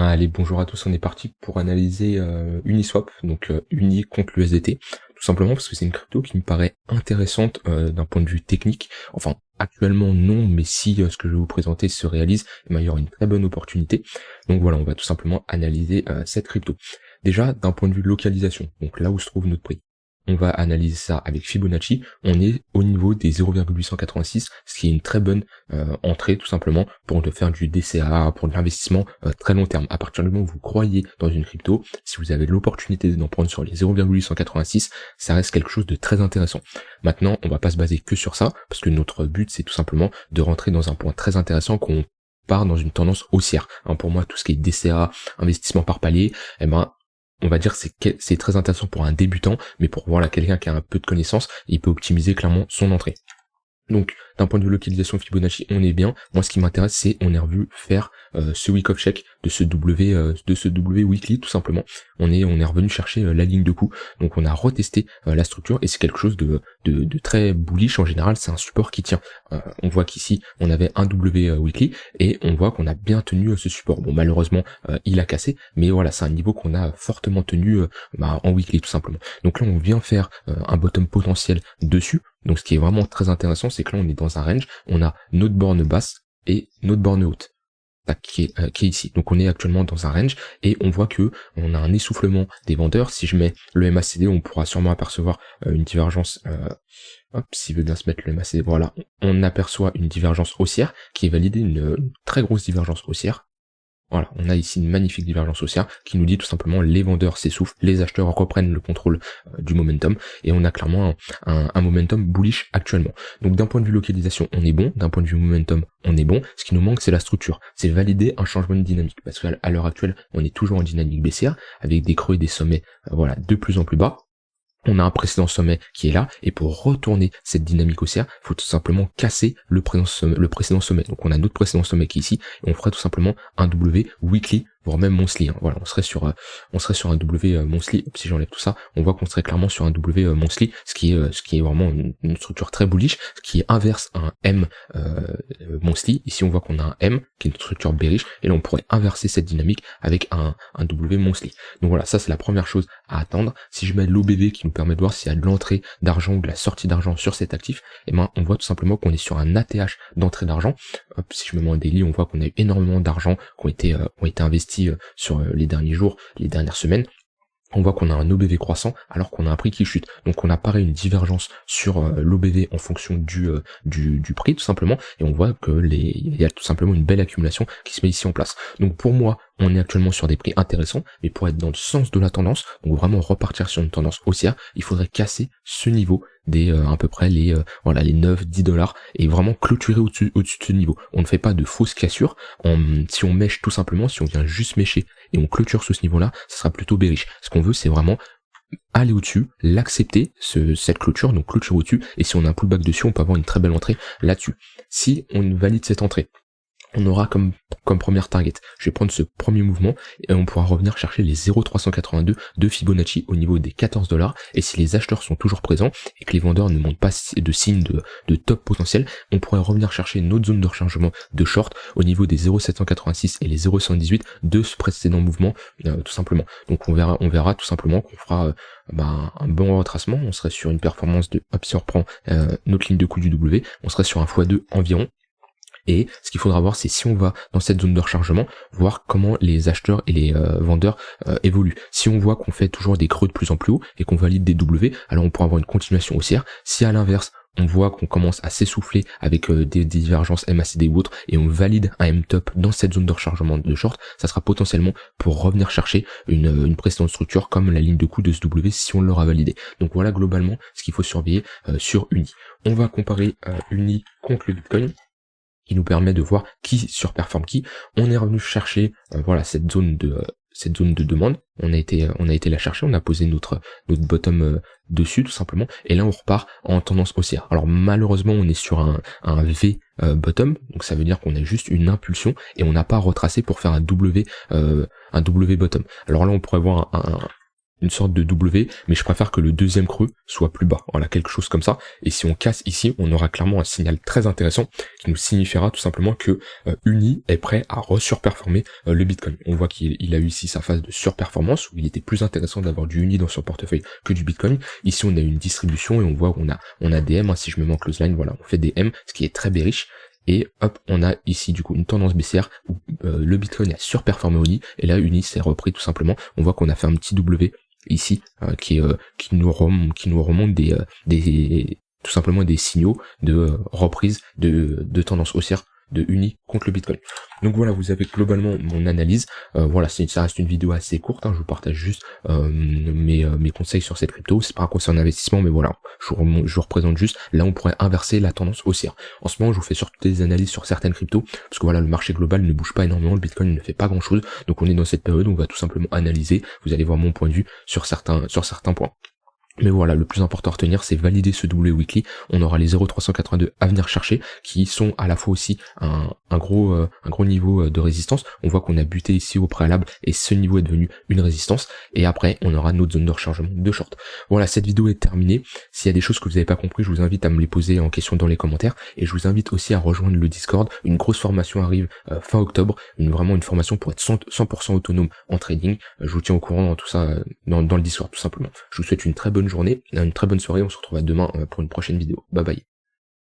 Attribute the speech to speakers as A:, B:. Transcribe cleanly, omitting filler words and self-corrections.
A: Allez, bonjour à tous, on est parti pour analyser Uniswap, donc Uni contre l'USDT, tout simplement parce que c'est une crypto qui me paraît intéressante d'un point de vue technique. Enfin, actuellement non, mais si ce que je vais vous présenter se réalise, eh ben, il y aura une très bonne opportunité. Donc voilà, on va tout simplement analyser cette crypto. Déjà, d'un point de vue localisation, donc là où se trouve notre prix. On va analyser ça avec Fibonacci, on est au niveau des 0,886, ce qui est une très bonne entrée tout simplement pour faire du DCA, pour de l'investissement très long terme. À partir du moment où vous croyez dans une crypto, si vous avez l'opportunité d'en prendre sur les 0,886, ça reste quelque chose de très intéressant. Maintenant, on va pas se baser que sur ça, parce que notre but c'est tout simplement de rentrer dans un point très intéressant qu'on part dans une tendance haussière. Pour moi, tout ce qui est DCA, investissement par palier, eh ben on va dire c'est très intéressant pour un débutant, mais pour voilà quelqu'un qui a un peu de connaissances, il peut optimiser clairement son entrée. Donc, d'un point de vue localisation Fibonacci, on est bien. Moi, ce qui m'intéresse, c'est on est revenu faire ce week of check de ce W weekly, tout simplement. On est revenu chercher la ligne de coup. Donc, on a retesté la structure et c'est quelque chose de très bullish en général. C'est un support qui tient. On voit qu'ici, on avait un W weekly et on voit qu'on a bien tenu ce support. Bon, malheureusement, il a cassé, mais voilà, c'est un niveau qu'on a fortement tenu en weekly, tout simplement. Donc là, on vient faire un bottom potentiel dessus. Donc ce qui est vraiment très intéressant, c'est que là on est dans un range, on a notre borne basse et notre borne haute qui est ici. Donc on est actuellement dans un range et on voit que on a un essoufflement des vendeurs. Si je mets le MACD, on pourra sûrement apercevoir une divergence. S'il veut bien se mettre le MACD, voilà, on aperçoit une divergence haussière qui est validée, une très grosse divergence haussière. Voilà, on a ici une magnifique divergence haussière qui nous dit tout simplement les vendeurs s'essoufflent, les acheteurs reprennent le contrôle du momentum et on a clairement un momentum bullish actuellement. Donc d'un point de vue localisation, on est bon, d'un point de vue momentum, on est bon. Ce qui nous manque, c'est la structure. C'est valider un changement de dynamique parce qu'à l'heure actuelle, on est toujours en dynamique baissière avec des creux et des sommets voilà, de plus en plus bas. On a un précédent sommet qui est là, et pour retourner cette dynamique haussière, il faut tout simplement casser le précédent sommet. Donc on a notre précédent sommet qui est ici, et on fera tout simplement un W weekly, voire même monthly. Voilà, on serait sur un W monthly. Si j'enlève tout ça, on voit qu'on serait clairement sur un W monthly, ce qui est vraiment une structure très bullish, ce qui est inverse à un M monthly. Ici on voit qu'on a un M qui est une structure bearish, et là on pourrait inverser cette dynamique avec un W monthly. Donc voilà, ça c'est la première chose à attendre. Si je mets l'OBV qui nous permet de voir s'il y a de l'entrée d'argent ou de la sortie d'argent sur cet actif, et ben on voit tout simplement qu'on est sur un ATH d'entrée d'argent. Si je me mets en daily, on voit qu'on a eu énormément d'argent qui ont été investis sur les derniers jours, les dernières semaines. On voit qu'on a un OBV croissant alors qu'on a un prix qui chute. Donc on a pareil une divergence sur l'OBV en fonction du prix tout simplement, et on voit que il y a tout simplement une belle accumulation qui se met ici en place. Donc pour moi, on est actuellement sur des prix intéressants, mais pour être dans le sens de la tendance, donc vraiment repartir sur une tendance haussière, il faudrait casser ce niveau des à peu près les 9-10 dollars et vraiment clôturer au-dessus de ce niveau. On ne fait pas de fausses cassures. Si on mèche tout simplement, si on vient juste mêcher et on clôture sous ce niveau-là, ça sera plutôt bearish. Ce qu'on veut, c'est vraiment aller au-dessus, l'accepter, cette clôture, donc clôture au-dessus, et si on a un pullback dessus, on peut avoir une très belle entrée là-dessus. Si on valide cette entrée, on aura comme première target, je vais prendre ce premier mouvement et on pourra revenir chercher les 0,382 de Fibonacci au niveau des 14 dollars, et si les acheteurs sont toujours présents et que les vendeurs ne montrent pas de signe de top potentiel, on pourrait revenir chercher notre zone de rechargement de short au niveau des 0,786 et les 0,118 de ce précédent mouvement tout simplement. Donc on verra tout simplement qu'on fera un bon retracement, on serait sur une performance de, si on reprend notre ligne de coup du W, on serait sur un x2 environ. Et ce qu'il faudra voir, c'est si on va dans cette zone de rechargement, voir comment les acheteurs et les vendeurs évoluent. Si on voit qu'on fait toujours des creux de plus en plus haut et qu'on valide des W, alors on pourra avoir une continuation haussière. Si à l'inverse, on voit qu'on commence à s'essouffler avec des divergences MACD ou autres, et on valide un M-top dans cette zone de rechargement de short, ça sera potentiellement pour revenir chercher une précédente structure comme la ligne de coup de ce W si on l'aura validé. Donc voilà globalement ce qu'il faut surveiller sur Uni. On va comparer Uni contre le Bitcoin, qui nous permet de voir qui surperforme qui. On est revenu chercher cette zone de demande. On a été la chercher, on a posé notre bottom dessus tout simplement, et là on repart en tendance haussière. Alors malheureusement on est sur un V bottom, donc ça veut dire qu'on a juste une impulsion et on n'a pas retracé pour faire un W bottom. Alors là on pourrait voir une sorte de W, mais je préfère que le deuxième creux soit plus bas. Voilà, quelque chose comme ça. Et si on casse ici, on aura clairement un signal très intéressant qui nous signifiera tout simplement que Uni est prêt à surperformer le Bitcoin. On voit qu'il a eu ici sa phase de surperformance où il était plus intéressant d'avoir du Uni dans son portefeuille que du Bitcoin. Ici, on a une distribution et on voit qu'on a des M. Hein, si je me mets en close line, voilà, on fait des M, ce qui est très bearish. Et hop, on a ici du coup une tendance baissière où le Bitcoin a surperformé Uni et là Uni s'est repris tout simplement. On voit qu'on a fait un petit W ici qui nous remonte des tout simplement des signaux de reprise de tendance haussière de Uni contre le Bitcoin. Donc voilà, vous avez globalement mon analyse. Voilà, ça reste une vidéo assez courte, hein, je vous partage juste mes conseils sur cette crypto. C'est pas un conseil en investissement, mais voilà, je vous représente juste. Là, on pourrait inverser la tendance haussière. En ce moment, je vous fais surtout des analyses sur certaines cryptos, parce que voilà, le marché global ne bouge pas énormément, le Bitcoin ne fait pas grand chose. Donc on est dans cette période où on va tout simplement analyser. Vous allez voir mon point de vue sur certains points. Mais voilà, le plus important à retenir, c'est valider ce W weekly. On aura les 0,382 à venir chercher, qui sont à la fois aussi un gros niveau de résistance. On voit qu'on a buté ici au préalable, et ce niveau est devenu une résistance. Et après, on aura notre zone de rechargement de short. Voilà, cette vidéo est terminée. S'il y a des choses que vous n'avez pas compris, je vous invite à me les poser en question dans les commentaires. Et je vous invite aussi à rejoindre le Discord. Une grosse formation arrive fin octobre. Vraiment une formation pour être 100% autonome en trading. Je vous tiens au courant dans tout ça, dans le Discord tout simplement. Je vous souhaite une très bonne journée, une très bonne soirée, on se retrouve demain pour une prochaine vidéo. Bye bye.